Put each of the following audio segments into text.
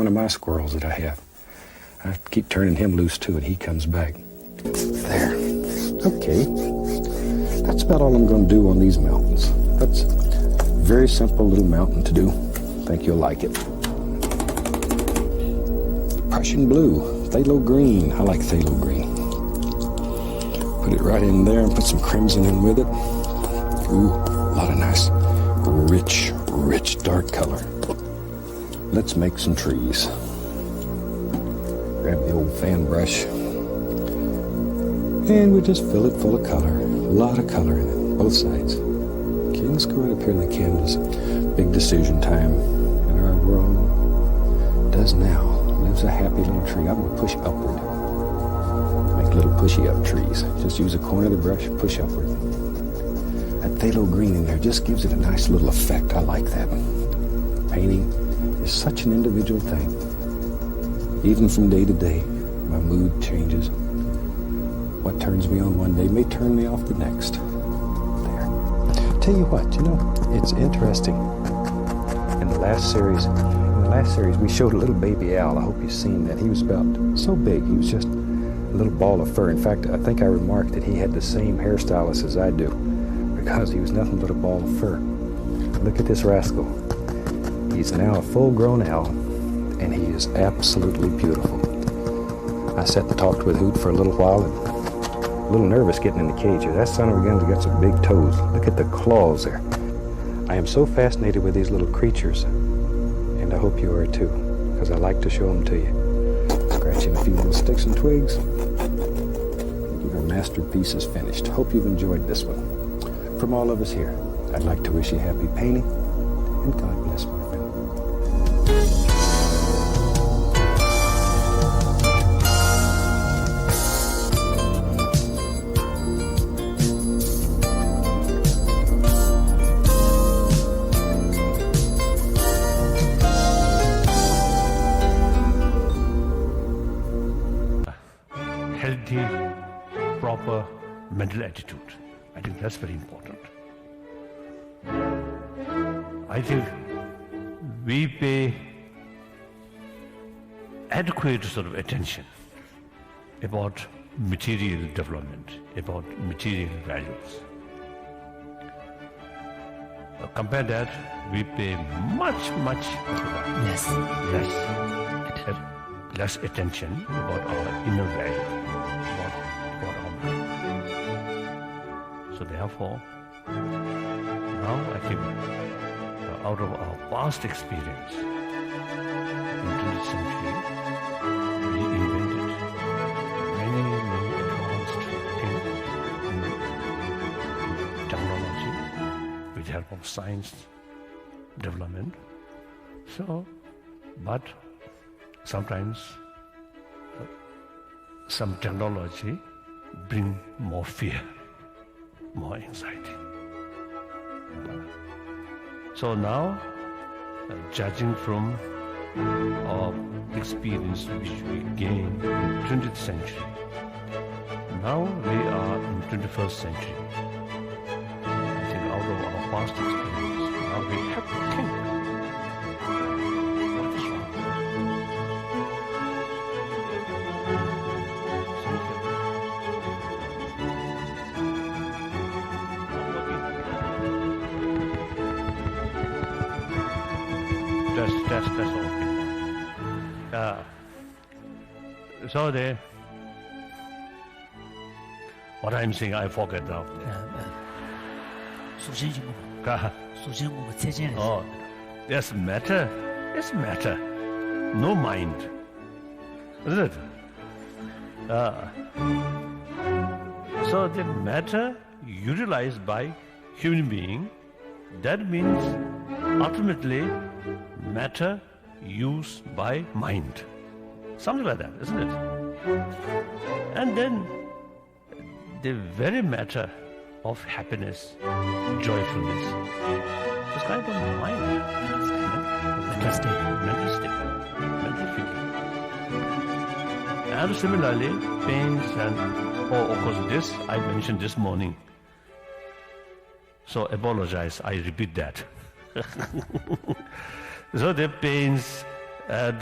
of my squirrels that I have. I keep turning him loose too, and he comes back. There. Okay. That's about all I'm going to do on these mountains. That's a very simple little mountain to do. I think you'll like it. Prussian blue, phthalo green. I like phthalo green. Put it right in there and put some crimson in with it. Ooh, a lot of nice, rich, dark color. Let's make some trees. Grab the old fan brush. And we just fill it full of color. A lot of color in it, both sides. Okay, let's go right up here in the canvas. Big decision time in our world. Does now. Lives a happy little tree. I'm going to push upward. Make little pushy up trees. Just use a corner of the brush, push upward. That phthalo green in there just gives it a nice little effect. I like that. Painting is such an individual thing. Even from day to day, my mood changes. What turns me on one day may turn me off the next. There. Tell you what, it's interesting. In the last series, we showed a little baby owl. I hope you've seen that. He was about so big. He was just a little ball of fur. In fact, I think I remarked that he had the same hairstylist as I do, because he was nothing but a ball of fur. Look at this rascal. He's now a full-grown owl, and he is absolutely beautiful. I sat and talked with Hoot for a little while, and a little nervous getting in the cage here. That son of a gun's got some big toes. Look at the claws there. I am so fascinated with these little creatures, and I hope you are too, because I like to show them to you. Scratching a few little sticks and twigs. Our masterpiece is finished. Hope you've enjoyed this one. From all of us here, I'd like to wish you happy painting, and God bless, my friend. Healthy, proper mental attitude. I think that's very important. I think we pay adequate sort of attention about material development, about material values. Compare that, we pay much less attention about our inner value, about our mind. So therefore, now I think out of our past experience in 20th century, we invented many advanced things in technology with the help of science development. So, but sometimes some technology bring more fear, more anxiety. So now, judging from our experience which we gained in 20th century, now we are in 21st century. I think out of our past experience, now we have to think, what is wrong? That's all. So what I'm saying, I forget now. 首先我们再见。 Oh, yes, matter is matter, no mind, isn't it? So the matter utilized by human being, that means ultimately matter used by mind. Something like that, isn't it? And then the very matter of happiness, joyfulness, is kind of mind. Mental state, mental feeling. And similarly, pains and, of course, this I mentioned this morning. So apologize, I repeat that. So the pains and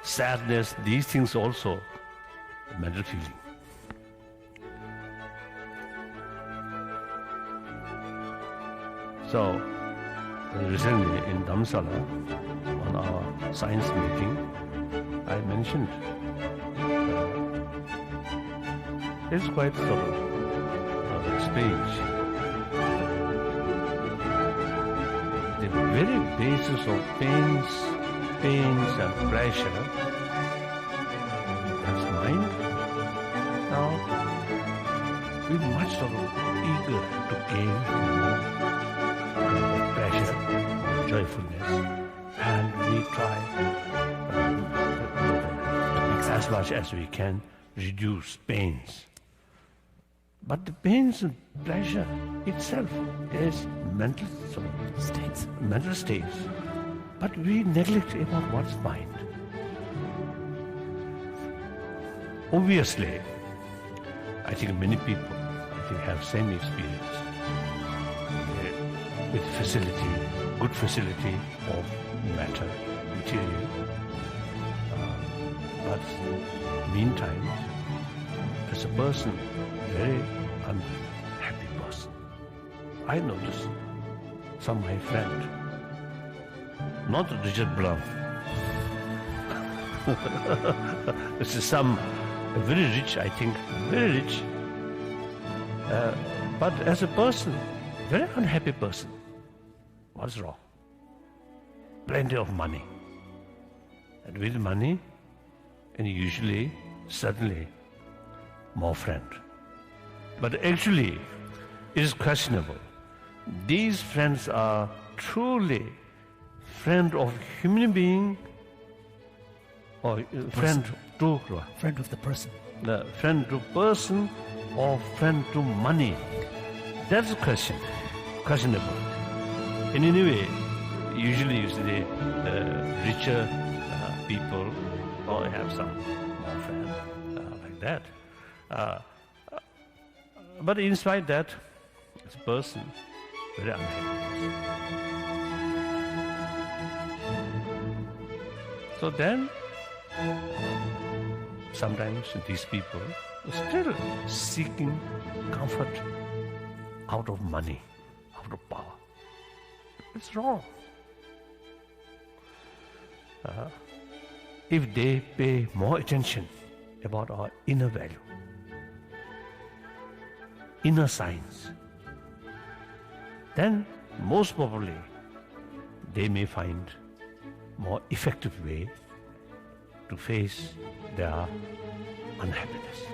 sadness, these things also mental feeling. So recently in Dharamsala, on our science meeting, I mentioned it's quite sort of strange. The very basis of pains and pleasure, that's mind. Now we're much sort of eager to gain more pleasure or joyfulness, and we try as much as we can reduce pains. But the pains and pleasure itself is mental States. mental states. But we neglect about what's mind. Obviously, I think many people have same experience with facility, good facility of matter, material. But meantime, as a person, very unhappy person. I notice some of my friends, not Richard Bluff. This is some very rich, I think, very rich. But as a person, very unhappy person. What's wrong? Plenty of money. And with money, and usually, certainly, more friend. But actually, it is questionable. These friends are truly friend of human being or friend to Friend of the person. the friend to person or friend to money. That's a question, questionable. In any way, usually you see the richer people or have some more friends like that. But in spite that, this person very unhappy. So then, sometimes these people are still seeking comfort out of money, out of power. It's wrong. If they pay more attention about our inner value, inner science, then most probably they may find more effective way to face their unhappiness.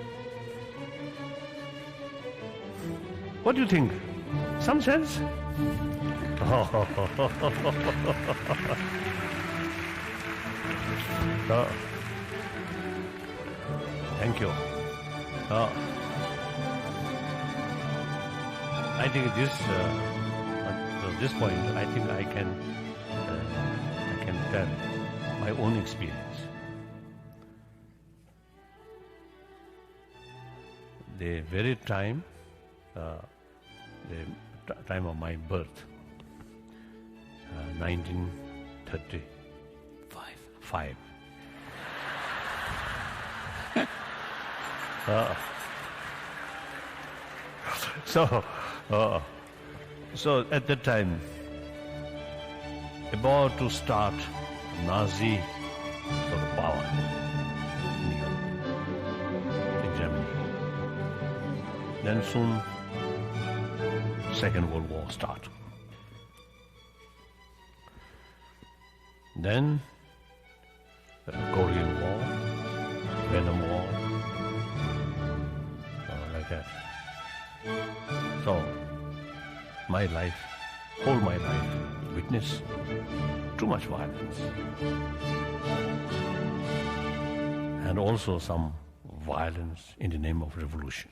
What do you think? Some sense? Thank you. I think this at this point, I think I can tell my own experience. The very time, the time of my birth, 1935. So at that time, about to start Nazi sort of power in Germany. Then soon, Second World War start. Then the Korean War, Vietnam War, like that. So my life, whole my life, witnessed too much violence. And also some violence in the name of revolution.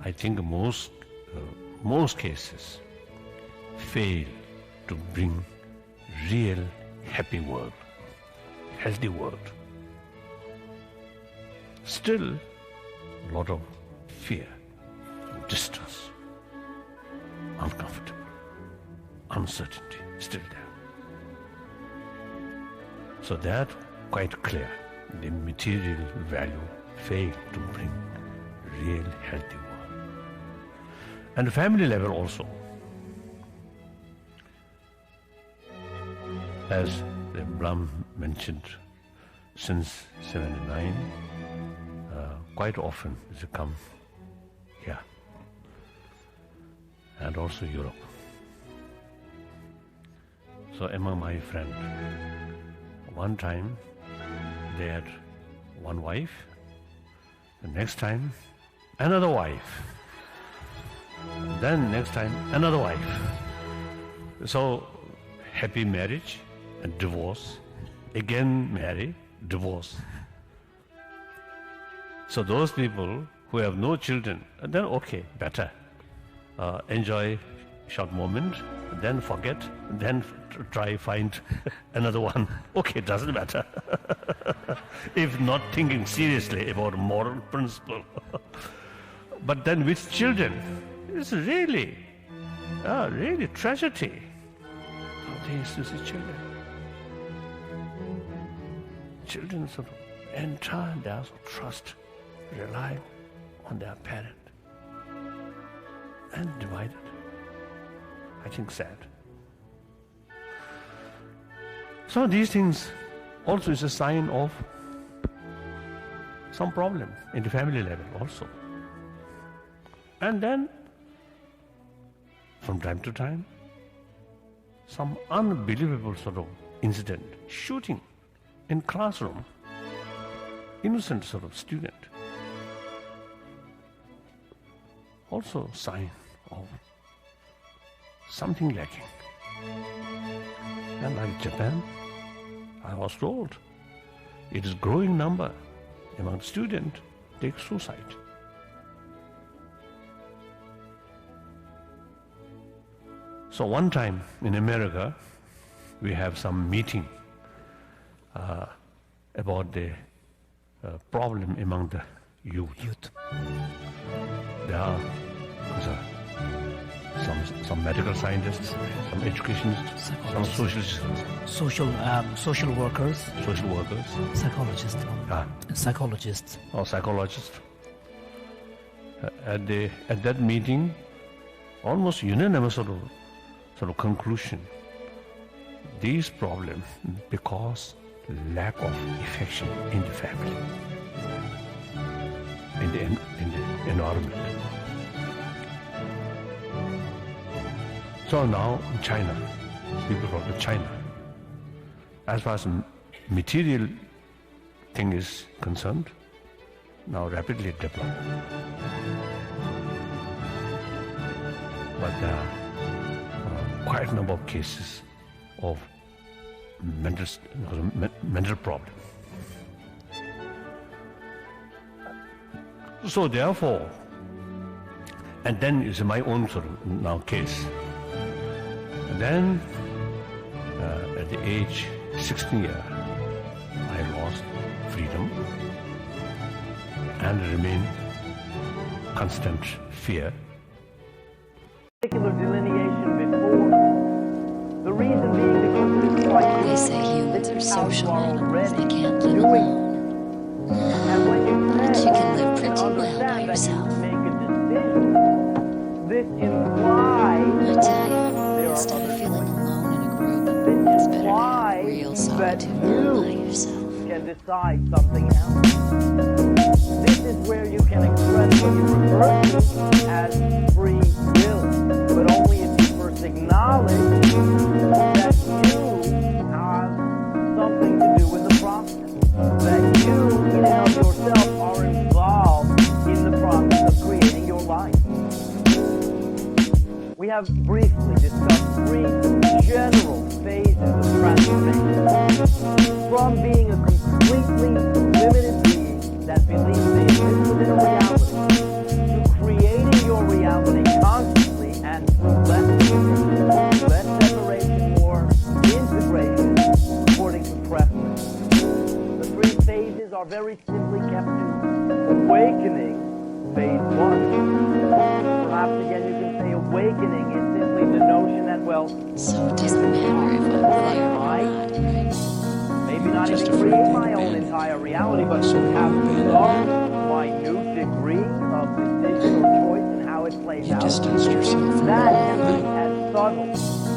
I think most cases fail to bring real happy world, healthy world. Still, a lot of fear, distress, uncomfortable. uncertainty still there. So that quite clear. The material value failed to bring real healthy world. And the family level also. As the Blum mentioned, since 79, quite often it's come here and also Europe. So among my friends, one time they had one wife, the next time another wife, then next time another wife. So happy marriage and divorce, again marry, divorce. So those people who have no children, then okay, better. Enjoy short moment, then forget, then try find another one. Okay, doesn't matter. If not thinking seriously about moral principle. But then with children, it's really tragedy. How they used to see children. Children sort of entire their trust, rely on their parent, and divided. I think sad. So these things also is a sign of some problem in the family level also. And then, from time to time, some unbelievable sort of incident, shooting in classroom, innocent sort of student. Also sign of something lacking. And like Japan, I was told, it is growing number among students take suicide. So one time in America, we have some meeting about the problem among the youth. There are some medical scientists, some educationists, some socialists, social workers, psychologists, psychologists. or psychologists. At that meeting, almost unanimous sort of conclusion. These problems because lack of affection in the family, in the environment. So now in China, people from China, as far as material thing is concerned, now rapidly developed. But there are quite a number of cases of mental problem. So therefore, and then is my own sort of now case. And then at the age 16 years, I lost freedom and remain constant fear. Particular delineation before. The reason being because it's like They say humans are social animals, they can't live alone. and when you But say you can live pretty and well by understand that yourself. you make a decision, this implies I tell you, there are instead of other feeling alone in a group, this it's better to have implies real that solitude all by you yourself. can decide something else. This is where you can express what you refer to as free will, but only if you first acknowledge that you have something to do with the process, that you, in and of yourself, are involved in the process of creating your life. We have briefly discussed three general phases of transformation. From being a completely limited being that believes they exist within a reality, to creating your reality constantly and through less separation, more integration, according to preference. The three phases are very simply kept to awakening, phase one. Perhaps again you can say awakening is simply the notion that well, So it doesn't matter if I'm there or not, right? maybe not even create my own entire reality, but have some minute degree of decision or choice in how it plays You out. distance yourself from That all can of be it. as subtle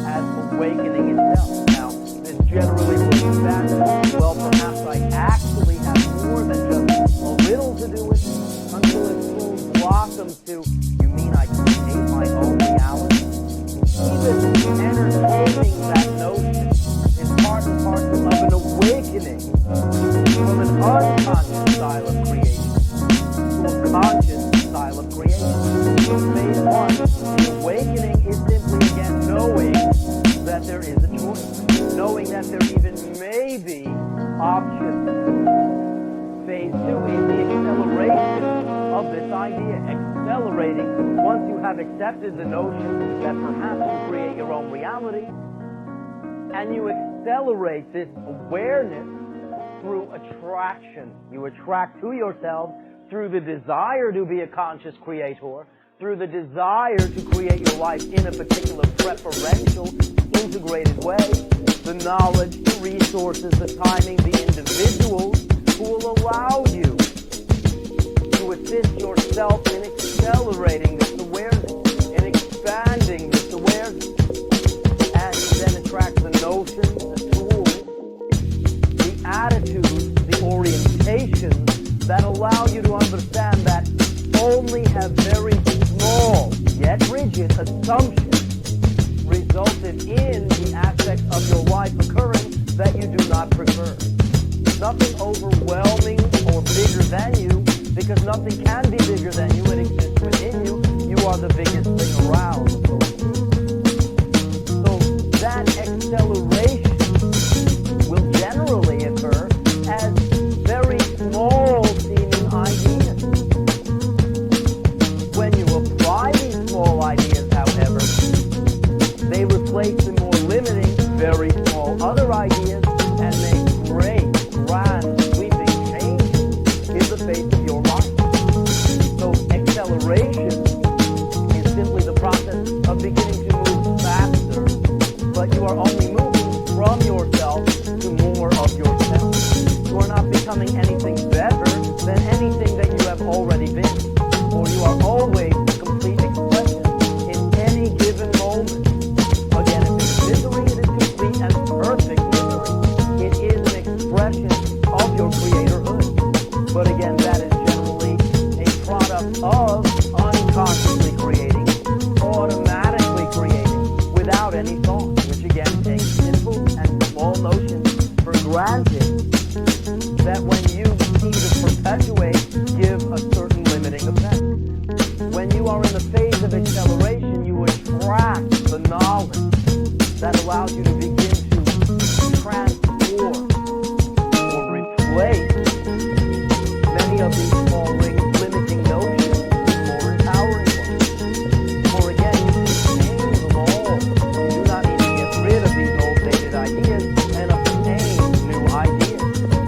as awakening itself. Now, this generally looks that, well, perhaps I actually have more than just a little to do with it, until it full blossoms to, you mean I create my own reality? Even entertaining that notion is part and parcel of an awakening from an unconscious style of creation to a conscious style of creation. So phase one, the awakening is simply again knowing that there is a choice, knowing that there even may be options. Phase two is the acceleration of this idea, accelerating once you have accepted the notion that perhaps you create your own reality, and you accelerate this awareness through attraction. You attract to yourself through the desire to be a conscious creator, through the desire to create your life in a particular preferential, integrated way, the knowledge, the resources, the timing, the individuals who will allow you to assist yourself in accelerating this awareness, in expanding this awareness, and then attract the notions, the tools, the attitudes, the orientations that allow you to understand that only have very small, yet rigid assumptions resulted in the aspects of your life occurring that you do not prefer. Nothing overwhelming or bigger than you, because nothing can be bigger than you. It exists within you. You are the biggest thing around. So that acceleration will generally occur as very small seeming ideas. When you apply these small ideas, however, they replace the more limiting, very small other ideas and make great, grand, sweeping changes in the face of your life. So acceleration is simply the process of beginning to move faster, but you are only moving from yourself to more of yourself. You are not becoming anything better than anything that you have already been, for you are always the complete expression in any given moment. Again, if it's misery, it is complete and perfect misery. It is an expression of your creatorhood. But again, that is generally a product of unconsciously creating, automatically creating, without any thought, which again takes simple and small notions for granted that when you either perpetuate, give a certain limiting effect. When you are in the phase of acceleration, you attract the knowledge that allows you to begin to transform or replace many of these small limiting notions with more empowering ones. For again, you can change them all. You do not need to get rid of these old dated ideas and obtain new ideas.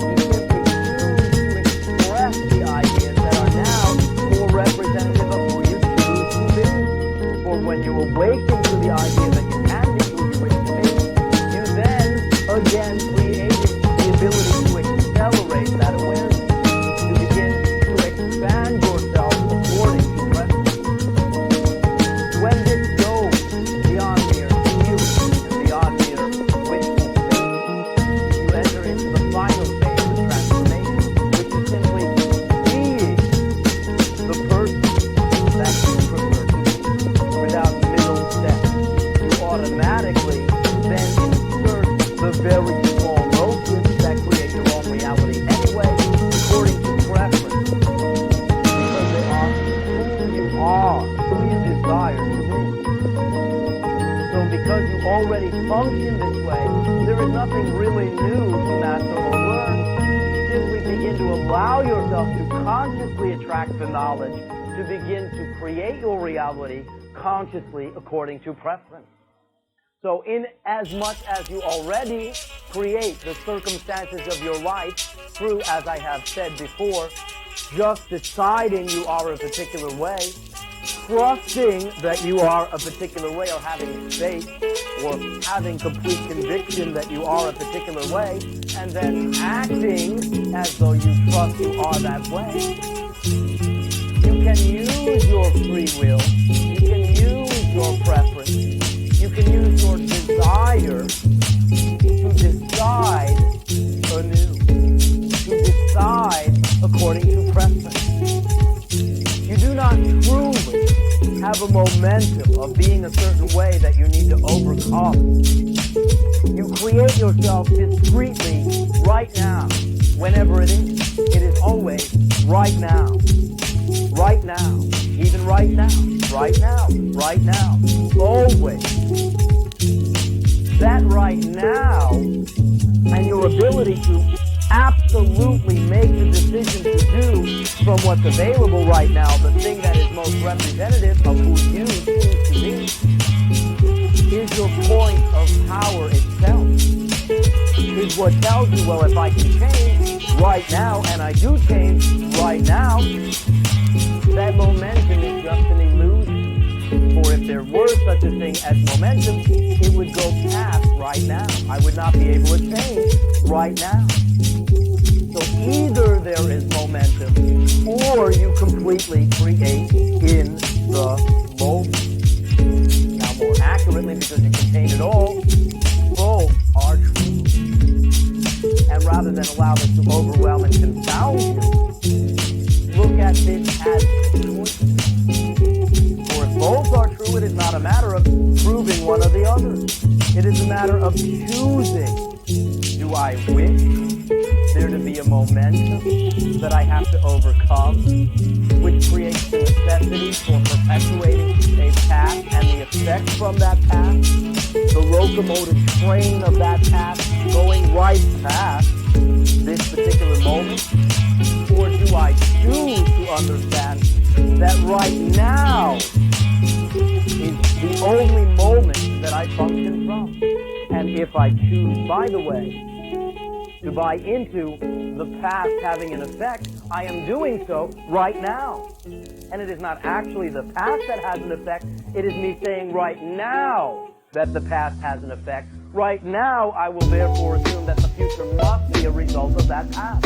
You simply choose to express the ideas that are now more representative of who you choose to be. For when you awaken to the idea that you can be who you wish to be, you then again created the ability to accelerate that awareness, to begin to expand yourself according to preference. When this goes beyond mere feeling and beyond mere wishful thinking, you enter into the final phase of transformation, which is simply being the person that you prefer to be, without middle steps. You automatically then insert the very small notions that create your own reality anyway, according to preference, because they are who you are, who you desire to be. So because you already function this way, there is nothing really new to master or learn. Simply begin to allow yourself to consciously attract the knowledge, to begin to create your reality consciously according to preference. So in as much as you already create the circumstances of your life through, as I have said before, just deciding you are a particular way, trusting that you are a particular way, or having faith, or having complete conviction that you are a particular way, and then acting as though you trust you are that way. You can use your free will, you can use your preference, you can use your desire to decide anew, to decide according to preference. You do not truly have a momentum of being a certain way that you need to overcome. You create yourself discreetly right now, whenever it is. It is always right now. Right now. Even right now. Right now. Right now. Always. That right now and your ability to absolutely make the decision to do from what's available right now, the thing that is most representative of who you choose to be, is your point of power itself. Is what tells you, well, if I can change right now, and I do change right now, that momentum is just an illusion. For if there were such a thing as momentum, it would go past right now. I would not be able to change right now. So either there is momentum, or you completely create in the moment. Now, more accurately, because you contain it all, both are true. And rather than allow this to overwhelm and confound you, look at this as choice. For if both are true, it is not a matter of proving one or the other. It is a matter of choosing. Do I wish there to be a momentum that I have to overcome, which creates the necessity for perpetuating a path and the effect from that path, the locomotive train of that path going right past this particular moment? Or do I choose to understand that right now is the only moment that I function from? And if I choose, by the way, to buy into the past having an effect, I am doing so right now. And it is not actually the past that has an effect, it is me saying right now that the past has an effect. Right now, I will therefore assume that the future must be a result of that past.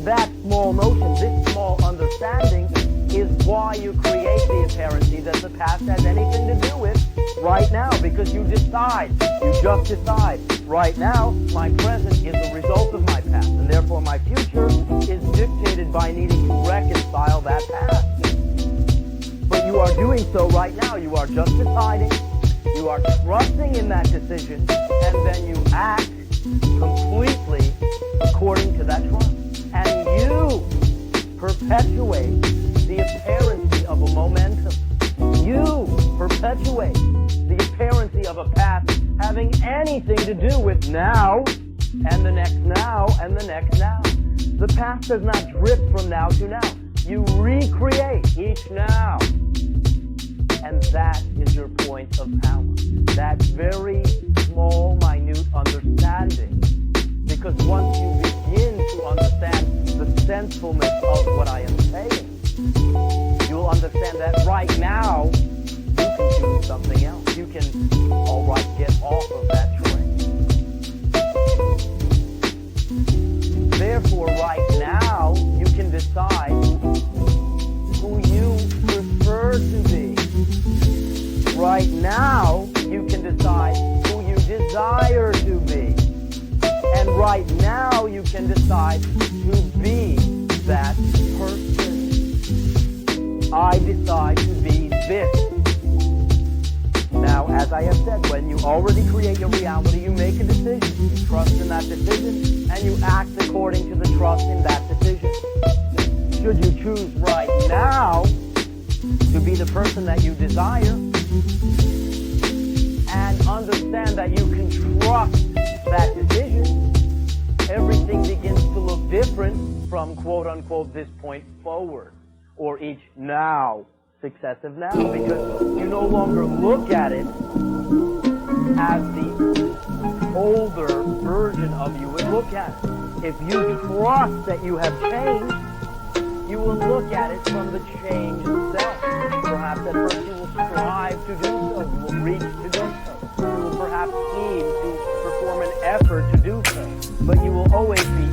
That small notion, this small understanding, is why you create the apparency that the past has anything to do with right now, because you decide, you just decide, right now, my present is a result of my past, and therefore my future is dictated by needing to reconcile that past. But you are doing so right now. You are just deciding, you are trusting in that decision, and then you act completely according to that trust. And you perpetuate the apparency of a momentum. You perpetuate the apparency of a past having anything to do with now, and the next now, and the next now. The past does not drift from now to now. You recreate each now. And that is your point of power. That very small, minute understanding. Because once you begin to understand the sensefulness of what I am saying, you will understand that right now, you can choose something else. You can, all right, get off of that train. Therefore, right now, you can decide who you prefer to be. Right now, you can decide who you desire to be. And right now, you can decide to be that person. I decide to be this. Now, as I have said, when you already create your reality, you make a decision. You trust in that decision, and you act according to the trust in that decision. Should you choose right now to be the person that you desire, and understand that you can trust that decision, everything begins to look different from quote-unquote this point forward, or each now, successive now, because you no longer look at it as the older version of you would look at it. If you trust that you have changed, you will look at it from the change itself. perhaps at first you will strive to do so. You will reach to do so. You will perhaps seem to perform an effort to do so. But you will always be